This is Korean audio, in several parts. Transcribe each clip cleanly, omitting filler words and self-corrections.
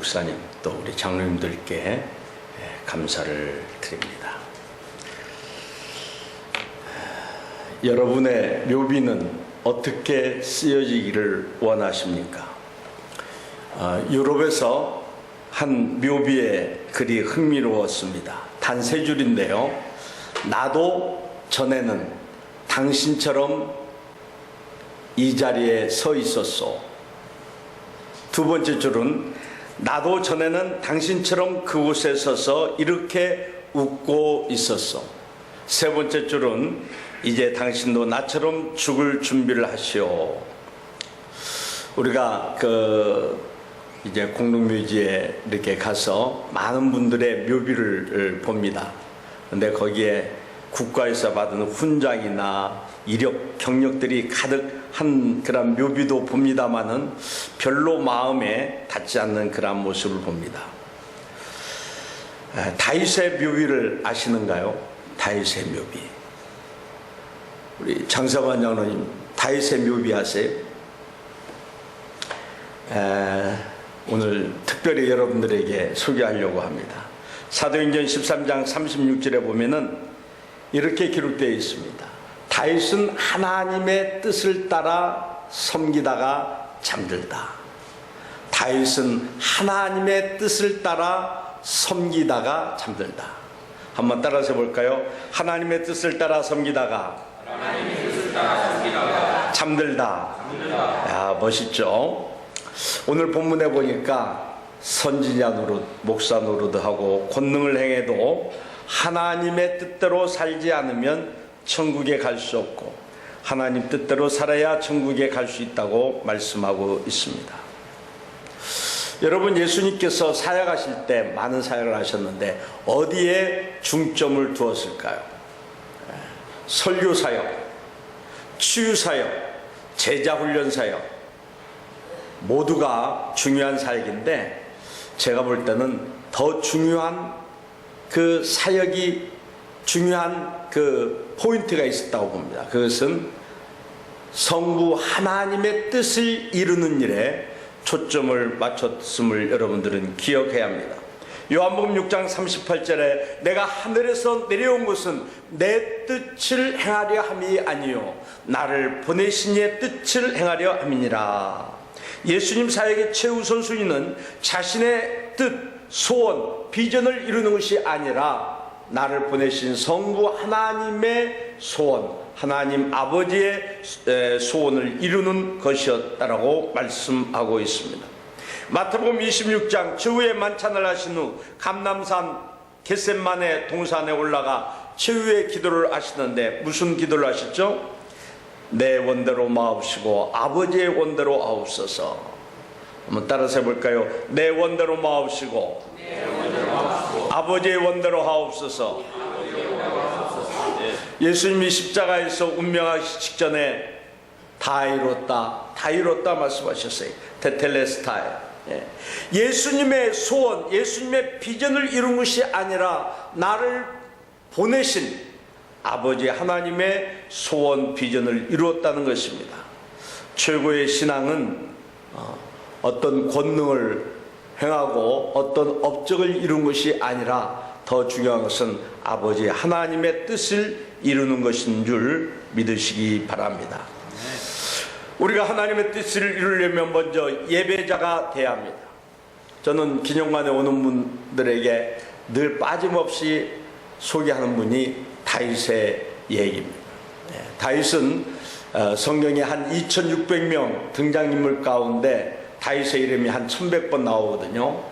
목사님 또 우리 장로님들께 감사를 드립니다. 여러분의 묘비는 어떻게 쓰여지기를 원하십니까? 유럽에서 한 묘비의 글이 흥미로웠습니다. 단 3줄인데요. 나도 전에는 당신처럼 이 자리에 서 있었소. 두 번째 줄은 나도 전에는 당신처럼 그곳에 서서 이렇게 웃고 있었소. 세 번째 줄은 이제 당신도 나처럼 죽을 준비를 하시오. 우리가 이제 공동묘지에 이렇게 가서 많은 분들의 묘비를 봅니다. 근데 거기에 국가에서 받은 훈장이나 이력, 경력들이 가득한 그런 묘비도 봅니다마는 별로 마음에 닿지 않는 그런 모습을 봅니다. 다윗의 묘비를 아시는가요? 다윗의 묘비. 우리 장사관 장로님, 다윗의 묘비 아세요? 오늘 특별히 여러분들에게 소개하려고 합니다. 사도행전 13장 36절에 보면은 이렇게 기록되어 있습니다. 다윗은 하나님의 뜻을 따라 섬기다가 잠들다. 다윗은 하나님의 뜻을 따라 섬기다가 잠들다. 한번 따라서 볼까요? 하나님의 뜻을 따라 섬기다가 잠들다. 야, 멋있죠? 오늘 본문에 보니까 선지자 노릇, 목사 노릇하고 권능을 행해도 하나님의 뜻대로 살지 않으면 천국에 갈 수 없고 하나님 뜻대로 살아야 천국에 갈 수 있다고 말씀하고 있습니다. 여러분, 예수님께서 사역하실 때 많은 사역을 하셨는데 어디에 중점을 두었을까요? 설교 사역, 치유 사역, 제자 훈련 사역, 모두가 중요한 사역인데 제가 볼 때는 더 중요한 그 사역이 중요한 그 포인트가 있었다고 봅니다. 그것은 성부 하나님의 뜻을 이루는 일에 초점을 맞췄음을 여러분들은 기억해야 합니다. 요한복음 6장 38절에 내가 하늘에서 내려온 것은 내 뜻을 행하려 함이 아니요 나를 보내신 이의 뜻을 행하려 함이니라. 예수님 사역의 최우선 순위는 자신의 뜻, 소원, 비전을 이루는 것이 아니라 나를 보내신 성부 하나님의 소원, 하나님 아버지의 소원을 이루는 것이었다라고 말씀하고 있습니다. 마태복음 26장 최후의 만찬을 하신 후 감람산 겟셋마네 동산에 올라가 최후의 기도를 하시는데 무슨 기도를 하셨죠? 내 원대로 마옵시고 아버지의 원대로 하옵소서. 한번 따라서 해볼까요? 내 원대로 마옵시고 아버지의 원대로 하옵소서. 예수님이 십자가에서 운명하기 직전에 다 이뤘다 말씀하셨어요. 테텔레스타이. 예수님의 소원, 예수님의 비전을 이룬 것이 아니라 나를 보내신 아버지 하나님의 소원, 비전을 이루었다는 것입니다. 최고의 신앙은 어떤 권능을 행하고 어떤 업적을 이룬 것이 아니라 더 중요한 것은 아버지 하나님의 뜻을 이루는 것인 줄 믿으시기 바랍니다. 우리가 하나님의 뜻을 이루려면 먼저 예배자가 돼야 합니다. 저는 기념관에 오는 분들에게 늘 빠짐없이 소개하는 분이 다윗의 얘기입니다. 다윗은 성경에 한 2600명 등장인물 가운데 다윗의 이름이 한 1100번 나오거든요.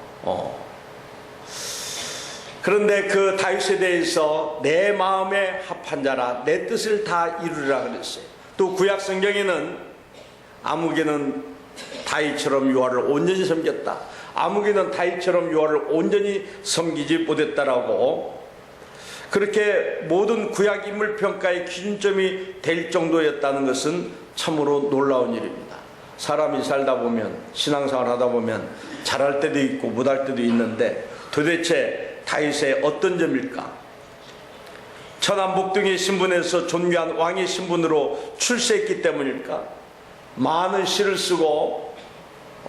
그런데 그 다윗에 대해서 내 마음에 합한 자라 내 뜻을 다 이루리라 그랬어요. 또 구약 성경에는 아무개는 다윗처럼 여호와를 온전히 섬겼다. 아무개는 다윗처럼 여호와를 온전히 섬기지 못했다라고 그렇게 모든 구약 인물 평가의 기준점이 될 정도였다는 것은 참으로 놀라운 일입니다. 사람이 살다 보면 신앙생활 하다 보면 잘할 때도 있고 못할 때도 있는데 도대체 다윗의 어떤 점일까? 천한복등의 신분에서 존귀한 왕의 신분으로 출세했기 때문일까? 많은 시를 쓰고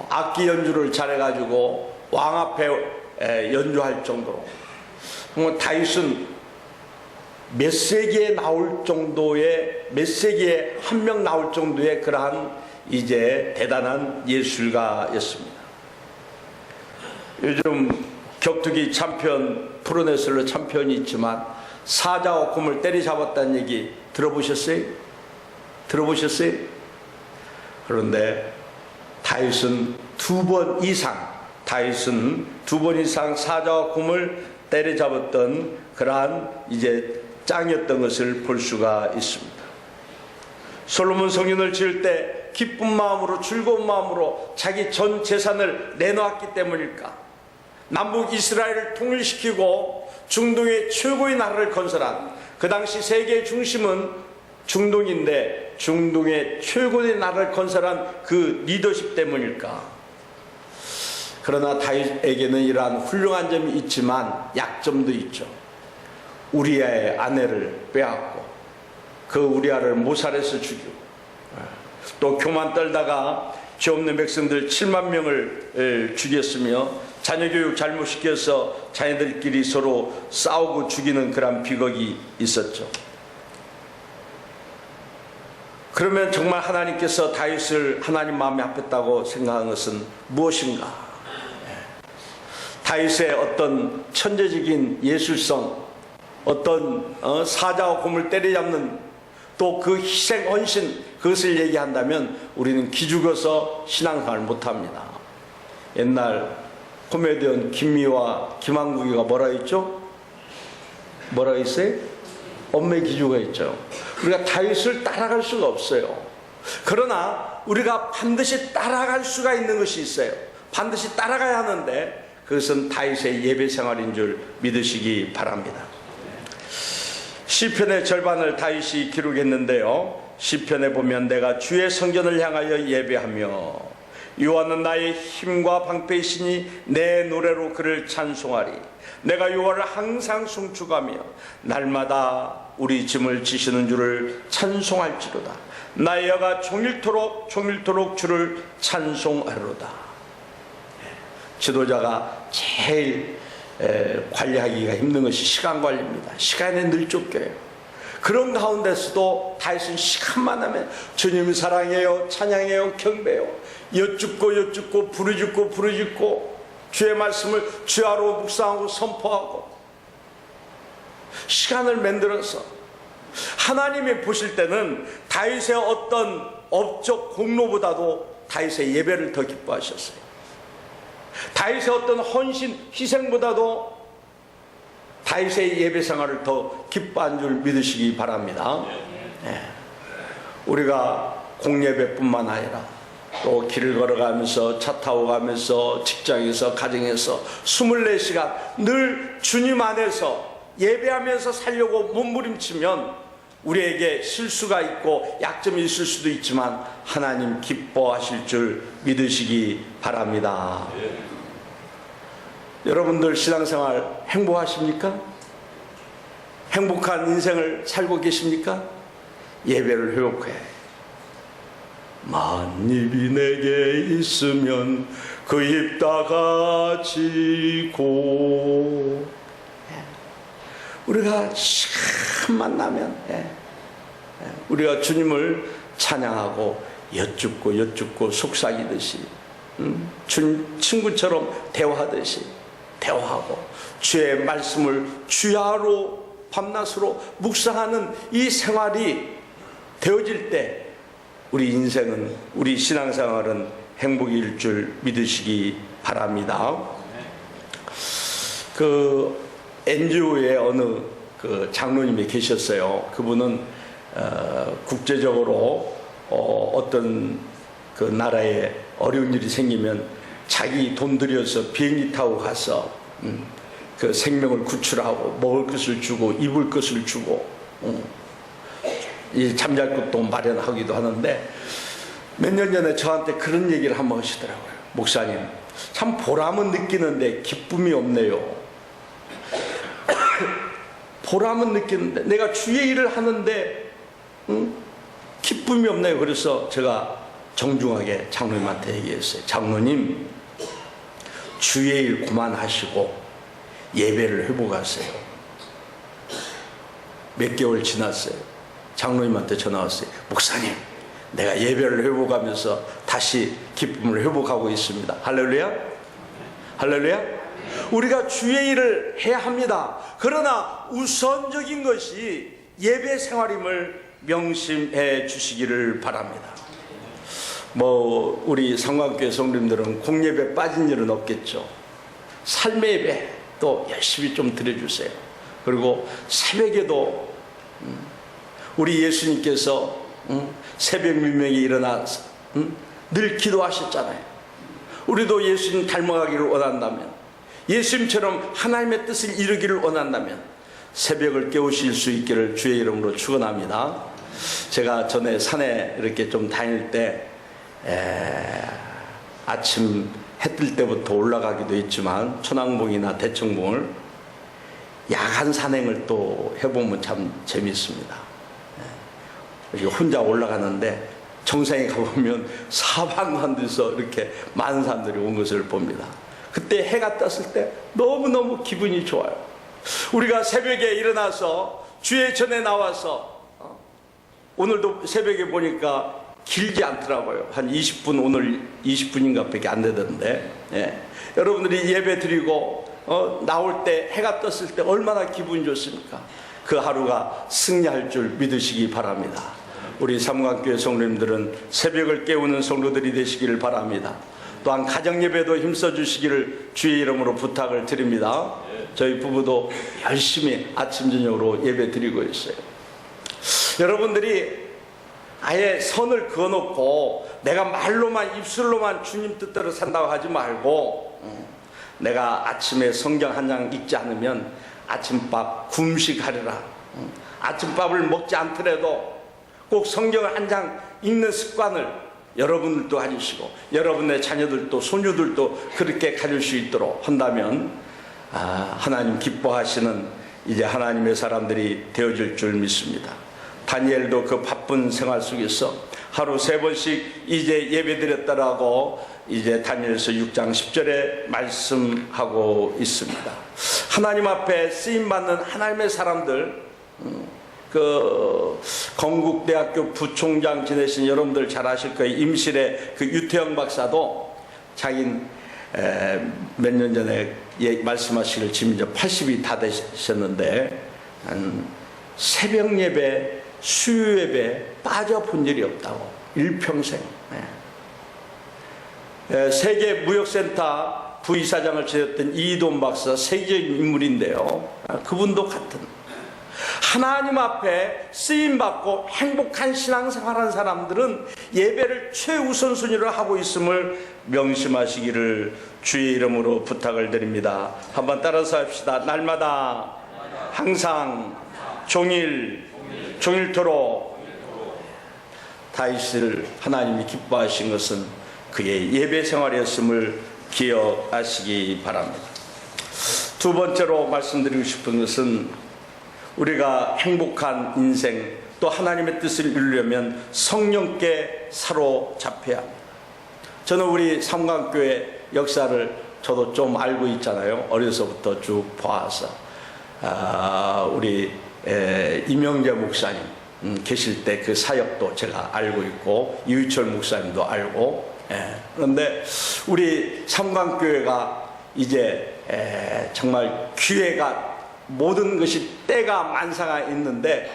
악기 연주를 잘해가지고 왕 앞에 연주할 정도로, 다윗은 몇 세기에 나올 정도의, 몇 세기에 한 명 나올 정도의 그러한 이제 대단한 예술가였습니다. 요즘 격투기 챔피언, 프로레슬러 챔피언이 있지만 사자와 곰을 때려잡았다는 얘기 들어보셨어요? 들어보셨어요? 그런데 다윗은 두 번 이상 사자와 곰을 때려잡았던 그러한 이제 짱이었던 것을 볼 수가 있습니다. 솔로몬 성전을 지을 때 기쁜 마음으로, 즐거운 마음으로 자기 전 재산을 내놓았기 때문일까? 남북 이스라엘을 통일시키고 중동의 최고의 나라를 건설한, 그 당시 세계의 중심은 중동인데 중동의 최고의 나라를 건설한 그 리더십 때문일까? 그러나 다윗에게는 이러한 훌륭한 점이 있지만 약점도 있죠. 우리아의 아내를 빼앗고 그 우리아를 모살해서 죽이고, 또 교만 떨다가 죄 없는 백성들 7만 명을 죽였으며 자녀 교육 잘못 시켜서 자녀들끼리 서로 싸우고 죽이는 그런 비극이 있었죠. 그러면 정말 하나님께서 다윗을 하나님 마음에 아팠다고 생각한 것은 무엇인가? 다윗의 어떤 천재적인 예술성, 어떤 사자와 곰을 때려잡는 또 그 희생, 헌신, 그것을 얘기한다면 우리는 기죽어서 신앙생활을 못합니다. 옛날 코미디언 김미화, 김한국이가 뭐라 했죠? 뭐라 했어요? 엄매 기주가 있죠. 우리가 다윗을 따라갈 수가 없어요. 그러나 우리가 반드시 따라갈 수가 있는 것이 있어요. 반드시 따라가야 하는데 그것은 다윗의 예배 생활인 줄 믿으시기 바랍니다. 시편의 절반을 다윗이 기록했는데요, 시편에 보면 내가 주의 성전을 향하여 예배하며 여호와는 나의 힘과 방패이시니 내 노래로 그를 찬송하리. 내가 여호와를 항상 송축하며 날마다 우리 짐을 지시는 주를 찬송할지로다. 나의 여가 종일토록 주를 찬송하리로다. 지도자가 제일 관리하기가 힘든 것이 시간 관리입니다. 시간에 늘 쫓겨요. 그런 가운데서도 다윗은 시간만 하면 주님 사랑해요, 찬양해요, 경배해요, 여쭙고 부르짖고 주의 말씀을 주야로 묵상하고 선포하고 시간을 만들어서 하나님이 보실 때는 다윗의 어떤 업적 공로보다도 다윗의 예배를 더 기뻐하셨어요. 다윗의 어떤 헌신, 희생보다도 다윗의 예배 생활을 더 기뻐한 줄 믿으시기 바랍니다. 우리가 공예배뿐만 아니라 또 길을 걸어가면서, 차 타고 가면서, 직장에서, 가정에서 24시간 늘 주님 안에서 예배하면서 살려고 몸부림치면 우리에게 실수가 있고 약점이 있을 수도 있지만 하나님 기뻐하실 줄 믿으시기 바랍니다. 여러분들 신앙생활 행복하십니까? 행복한 인생을 살고 계십니까? 예배를 회복해. 만입이 내게 있으면 그 입 다 가지고, 우리가 시간만 나면 우리가 주님을 찬양하고 여쭙고 속삭이듯이 주님 친구처럼 대화하듯이 대화하고 주의 말씀을 주야로 밤낮으로 묵상하는 이 생활이 되어질 때 우리 인생은, 우리 신앙생활은 행복일 줄 믿으시기 바랍니다. 그 NGO에 어느 그 장로님이 계셨어요. 그분은 국제적으로 어떤 그 나라에 어려운 일이 생기면 자기 돈 들여서 비행기 타고 가서 그 생명을 구출하고 먹을 것을 주고 입을 것을 주고 이 잠잘 곳도 마련하기도 하는데, 몇 년 전에 저한테 그런 얘기를 한번 하시더라고요. 목사님, 참 보람은 느끼는데 기쁨이 없네요. 보람은 느끼는데 내가 주의 일을 하는데 기쁨이 없네요. 그래서 제가 정중하게 장로님한테 얘기했어요. 장로님, 주의 일 그만하시고 예배를 회복하세요. 몇 개월 지났어요. 장로님한테 전화 왔어요. 목사님, 내가 예배를 회복하면서 다시 기쁨을 회복하고 있습니다. 할렐루야? 할렐루야? 우리가 주의 일을 해야 합니다. 그러나 우선적인 것이 예배 생활임을 명심해 주시기를 바랍니다. 우리 상관교회 성도님들은 공예배 빠진 일은 없겠죠. 삶의 예배 또 열심히 좀 드려주세요. 그리고 새벽에도 우리 예수님께서 새벽 민명에 일어나서 늘 기도하셨잖아요. 우리도 예수님 닮아가기를 원한다면, 예수님처럼 하나님의 뜻을 이루기를 원한다면 새벽을 깨우실 수 있기를 주의 이름으로 축원합니다. 제가 전에 산에 이렇게 좀 다닐 때 아침 해 뜰 때부터 올라가기도 했지만 천왕봉이나 대청봉을 야간 산행을 또 해보면 참 재밌습니다. 이렇게 혼자 올라가는데 정상에 가보면 사방한데서 이렇게 많은 사람들이 온 것을 봅니다. 그때 해가 떴을 때 너무너무 기분이 좋아요. 우리가 새벽에 일어나서 주의 전에 나와서 오늘도 새벽에 보니까 길지 않더라고요. 한 20분, 오늘 20분인가 밖에 안 되던데, 여러분들이 예배 드리고 나올 때, 해가 떴을 때 얼마나 기분이 좋습니까? 그 하루가 승리할 줄 믿으시기 바랍니다. 우리 삼관교회 성도님들은 새벽을 깨우는 성도들이 되시기를 바랍니다. 또한 가정예배도 힘써 주시기를 주의 이름으로 부탁을 드립니다. 저희 부부도 열심히 아침 저녁으로 예배 드리고 있어요. 여러분들이 아예 선을 그어놓고 내가 말로만, 입술로만 주님 뜻대로 산다고 하지 말고, 내가 아침에 성경 한 장 읽지 않으면 아침밥 금식하리라. 아침밥을 먹지 않더라도 꼭 성경을 한 장 읽는 습관을 여러분들도 가지시고 여러분의 자녀들도 손주들도 그렇게 가질 수 있도록 한다면 하나님 기뻐하시는 이제 하나님의 사람들이 되어질 줄 믿습니다. 다니엘도 그 바쁜 생활 속에서 하루 3번씩 이제 예배드렸다라고 이제 다니엘서 6장 10절에 말씀하고 있습니다. 하나님 앞에 쓰임받는 하나님의 사람들, 그 건국대학교 부총장 지내신 여러분들 잘 아실 거예요. 임실의 그 유태영 박사도 자긴 몇 년 전에 말씀하시길 지금 이제 80이 다 되셨는데 새벽 예배, 수요 예배 빠져본 일이 없다고, 일평생. 세계 무역센터 부이사장을 지냈던 이돈 박사, 세계적인 인물인데요. 그분도 같은 하나님 앞에 쓰임받고 행복한 신앙생활하는 사람들은 예배를 최우선순위로 하고 있음을 명심하시기를 주의 이름으로 부탁을 드립니다. 한번 따라서 합시다. 날마다, 항상, 종일토록. 다윗을 하나님이 기뻐하신 것은 그의 예배 생활이었음을 기억하시기 바랍니다. 두 번째로 말씀드리고 싶은 것은 우리가 행복한 인생 또 하나님의 뜻을 이루려면 성령께 사로잡혀야 합니다. 저는 우리 삼관교회 역사를 저도 좀 알고 있잖아요. 어려서부터 쭉 봐서 우리 이명재 목사님 계실 때 그 사역도 제가 알고 있고 이유철 목사님도 알고, 그런데 우리 삼관교회가 이제 정말 기회가 모든 것이 때가 만사가 있는데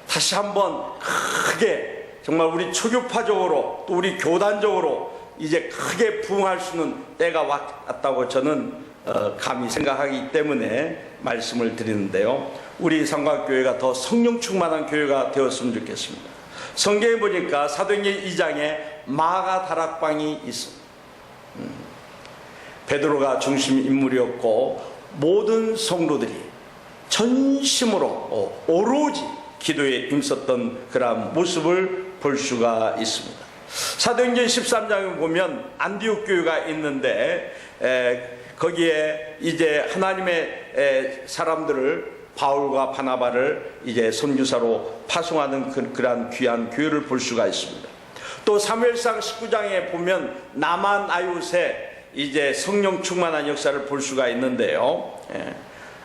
다시 한번 크게 정말 우리 초교파적으로 또 우리 교단적으로 이제 크게 부흥할 수 있는 때가 왔다고 저는 감히 생각하기 때문에 말씀을 드리는데요. 우리 삼관교회가 더 성령 충만한 교회가 되었으면 좋겠습니다. 성경에 보니까 사도행전 2장에 마가 다락방이 있습니다. 베드로가 중심 인물이었고 모든 성도들이 전심으로 오로지 기도에 힘썼던 그런 모습을 볼 수가 있습니다. 사도행전 13장에 보면 안디옥 교회가 있는데 거기에 이제 하나님의 사람들을 바울과 바나바를 이제 선교사로 파송하는 그러한 귀한 교회를 볼 수가 있습니다. 또 사무엘상 19장에 보면 남한 아웃에 이제 성령 충만한 역사를 볼 수가 있는데요.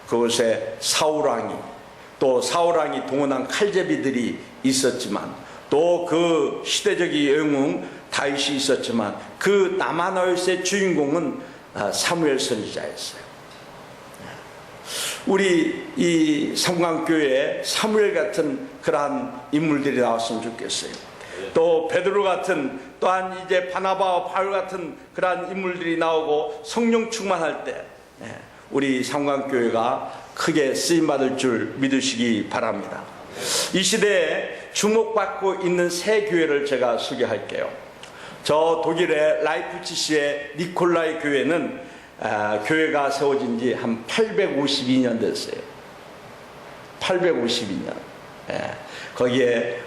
그곳에 사울왕이, 또 사울왕이 동원한 칼제비들이 있었지만, 또 그 시대적인 영웅 다윗이 있었지만, 그 남아노요스의 주인공은 사무엘 선지자였어요. 우리 이 삼강교회에 사무엘 같은 그러한 인물들이 나왔으면 좋겠어요. 또 베드로 같은, 또한 이제 바나바와 바울 같은 그러한 인물들이 나오고 성령 충만할 때 우리 삼강교회가 크게 쓰임받을 줄 믿으시기 바랍니다. 이 시대에 주목받고 있는 새 교회를 제가 소개할게요. 저 독일의 라이프치히의 니콜라이 교회는 교회가 세워진 지 한 852년 됐어요. 852년. 거기에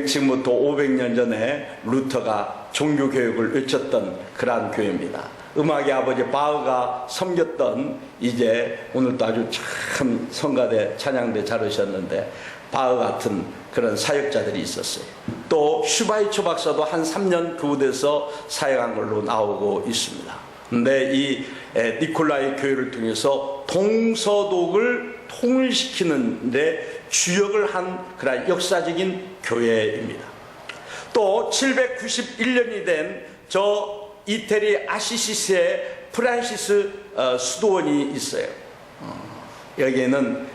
지금부터 500년 전에 루터가 종교교육을 외쳤던 그러한 교회입니다. 음악의 아버지 바흐가 섬겼던, 이제 오늘도 아주 참 성가대 찬양대 잘하셨는데, 바흐 같은 그런 사역자들이 있었어요. 또 슈바이처 박사도 한 3년 그곳에서 사역한 걸로 나오고 있습니다. 근데 이 니콜라이 교회를 통해서 동서독을 통일시키는 데 주역을 한 그런 역사적인 교회입니다. 또 791년이 된 저 이태리 아시시스의 프란시스 수도원이 있어요. 여기에는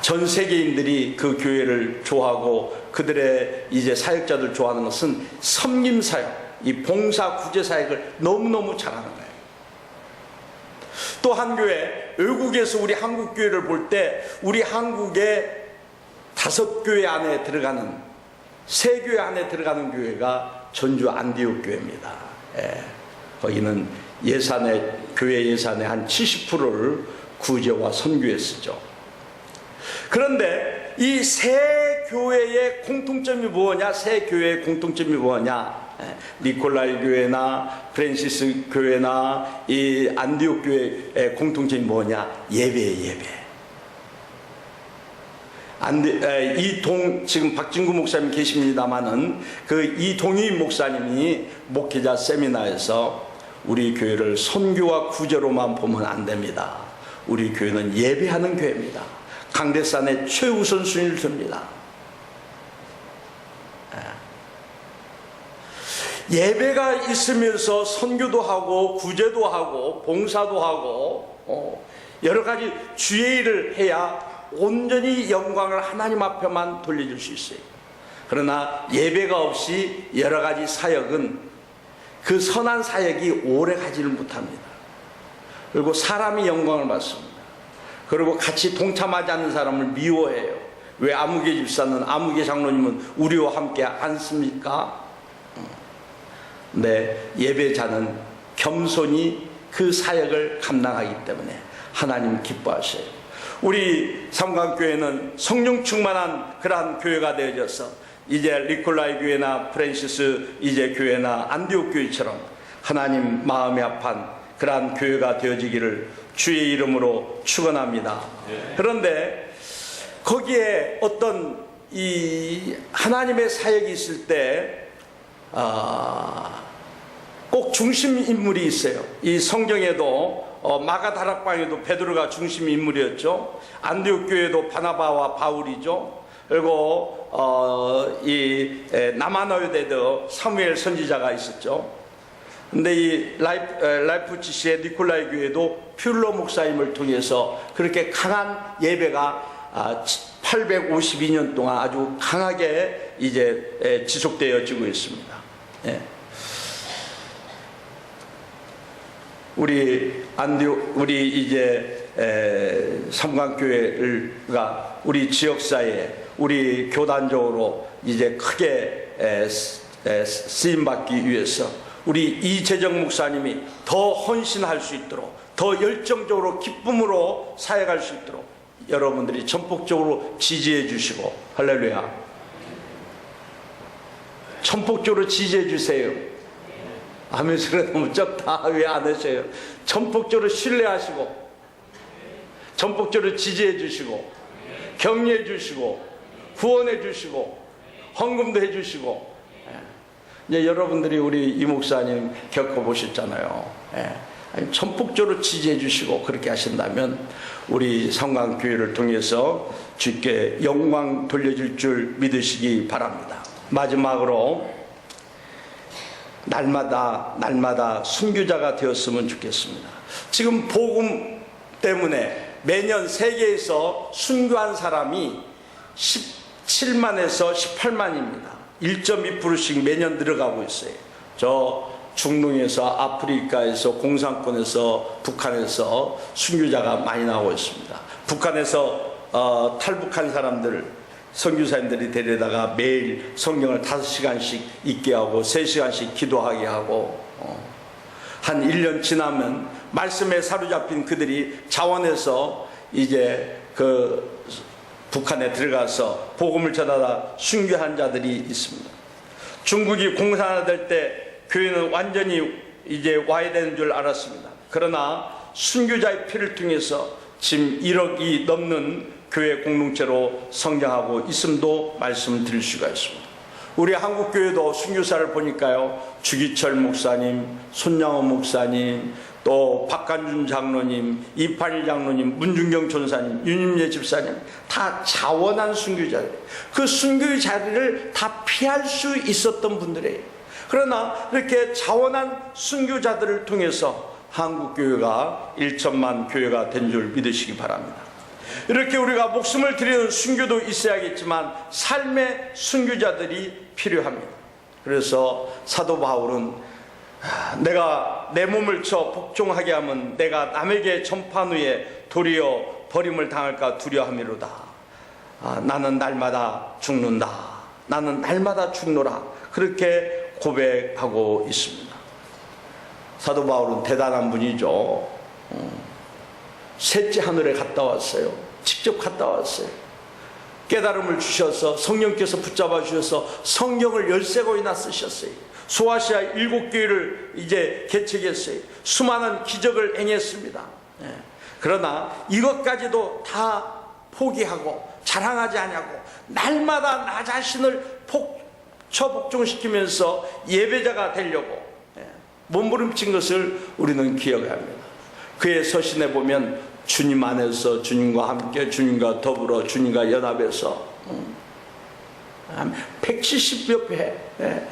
전 세계인들이 그 교회를 좋아하고 그들의 이제 사역자들 좋아하는 것은 섬김사역, 이 봉사 구제 사역을 너무너무 잘하는 거예요. 또 한 교회, 외국에서 우리 한국 교회를 볼 때 우리 한국의 5교회 안에 들어가는, 3교회 안에 들어가는 교회가 전주 안디옥 교회입니다. 거기는 교회 예산의 한 70%를 구제와 선교에 쓰죠. 그런데 이 세 교회의 공통점이 뭐냐? 세 교회의 공통점이 뭐냐? 니콜라이 교회나 프란시스 교회나 이 안디옥 교회의 공통점이 뭐냐? 예배예요, 예배. 지금 박진구 목사님 계십니다마는 그 이동희 목사님이 목회자 세미나에서 우리 교회를 선교와 구제로만 보면 안 됩니다. 우리 교회는 예배하는 교회입니다. 강대산에 최우선 순위를 둡니다. 예배가 있으면서 선교도 하고 구제도 하고 봉사도 하고 여러 가지 주의 일을 해야 온전히 영광을 하나님 앞에만 돌려줄 수 있어요. 그러나 예배가 없이 여러 가지 사역은 그 선한 사역이 오래 가지를 못합니다. 그리고 사람이 영광을 받습니다. 그리고 같이 동참하지 않는 사람을 미워해요. 왜 아무개 집사는, 아무개 장로님은 우리와 함께 않습니까? 네, 예배자는 겸손히 그 사역을 감당하기 때문에 하나님 기뻐하셔요. 우리 삼강교회는 성령 충만한 그러한 교회가 되어져서 이제 니콜라이 교회나 프란시스 이제 교회나 안디옥 교회처럼 하나님 마음에 합한 그러한 교회가 되어지기를 주의 이름으로 축원합니다. 그런데 거기에 어떤 이 하나님의 사역이 있을 때 꼭 중심 인물이 있어요. 이 성경에도 마가다락방에도 베드로가 중심 인물이었죠. 안디옥 교회도 바나바와 바울이죠. 그리고 이 남아노요대도 사무엘 선지자가 있었죠. 근데 이 라이프치히의 니콜라이 교회도 퓰로 목사님을 통해서 그렇게 강한 예배가 852년 동안 아주 강하게 이제 지속되어지고 있습니다. 예. 우리 이제 삼강교회가 우리 지역사회에 우리 교단적으로 이제 크게 쓰임 받기 위해서 우리 이재정 목사님이 더 헌신할 수 있도록, 더 열정적으로 기쁨으로 사역할 수 있도록 여러분들이 전폭적으로 지지해 주시고, 할렐루야, 전폭적으로 지지해 주세요. 아멘. 소리가 너무 적다. 왜 안 하세요? 전폭적으로 신뢰하시고, 전폭적으로 지지해 주시고, 격려해 주시고, 후원해 주시고, 헌금도 해 주시고, 이제 여러분들이 우리 이 목사님 겪어보셨잖아요. 예. 아니, 전폭적으로 지지해 주시고 그렇게 하신다면 우리 성강교회를 통해서 주께 영광 돌려줄 줄 믿으시기 바랍니다. 마지막으로 날마다 순교자가 되었으면 좋겠습니다. 지금 복음 때문에 매년 세계에서 순교한 사람이 17만에서 18만입니다. 1.2%씩 매년 늘어가고 있어요. 저 중동에서, 아프리카에서, 공산권에서, 북한에서 순교자가 많이 나오고 있습니다. 북한에서 탈북한 사람들, 선교사님들이 데려다가 매일 성경을 5시간씩 읽게 하고 3시간씩 기도하게 하고 한 1년 지나면 말씀에 사로잡힌 그들이 자원해서 이제 그 북한에 들어가서 복음을 전하다 순교한 자들이 있습니다. 중국이 공산화될 때 교회는 완전히 이제 와야 되는 줄 알았습니다. 그러나 순교자의 피를 통해서 지금 1억이 넘는 교회 공동체로 성장하고 있음도 말씀드릴 수가 있습니다. 우리 한국교회도 순교사를 보니까요, 주기철 목사님, 손양호 목사님, 또 박간준 장로님, 이판일 장로님, 문중경 전사님, 윤임예 집사님, 다 자원한 순교자들, 그 순교의 자리를 다 피할 수 있었던 분들이에요. 그러나 이렇게 자원한 순교자들을 통해서 한국교회가 1천만 교회가 된 줄 믿으시기 바랍니다. 이렇게 우리가 목숨을 드리는 순교도 있어야겠지만 삶의 순교자들이 필요합니다. 그래서 사도 바울은 내가 내 몸을 쳐 복종하게 하면 내가 남에게 전파한 후에 도리어 버림을 당할까 두려워함이로다. 나는 날마다 죽는다. 나는 날마다 죽노라. 그렇게 고백하고 있습니다. 사도 바울은 대단한 분이죠. 셋째 하늘에 갔다 왔어요. 직접 갔다 왔어요. 깨달음을 주셔서 성령께서 붙잡아 주셔서 성경을 13권이나 쓰셨어요. 소아시아 7교회를 이제 개척했어요. 수많은 기적을 행했습니다. 그러나 이것까지도 다 포기하고 자랑하지 않냐고 날마다 나 자신을 복종시키면서 예배자가 되려고 몸부림친 것을 우리는 기억해야 합니다. 그의 서신에 보면 주님 안에서 주님과 함께 주님과 더불어 주님과 연합해서 170여 회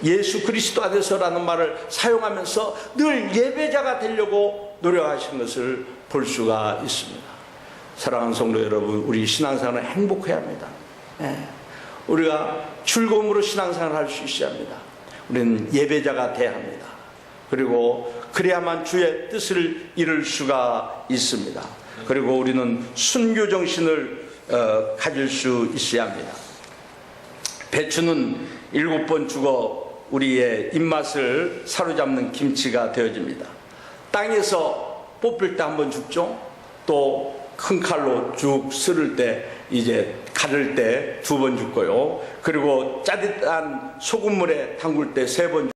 예수 그리스도 안에서라는 말을 사용하면서 늘 예배자가 되려고 노력하신 것을 볼 수가 있습니다. 사랑하는 성도 여러분, 우리 신앙생활은 행복해야 합니다. 우리가 즐거움으로 신앙생활을 할 수 있어야 합니다. 우리는 예배자가 돼야 합니다. 그리고 그래야만 주의 뜻을 이룰 수가 있습니다. 그리고 우리는 순교 정신을 가질 수 있어야 합니다. 배추는 7번 죽어 우리의 입맛을 사로잡는 김치가 되어집니다. 땅에서 뽑힐 때 1번 죽죠. 또 큰 칼로 쭉 쓸을 때 이제 가를 때 2번 죽고요. 그리고 짜릿한 소금물에 담글 때 3번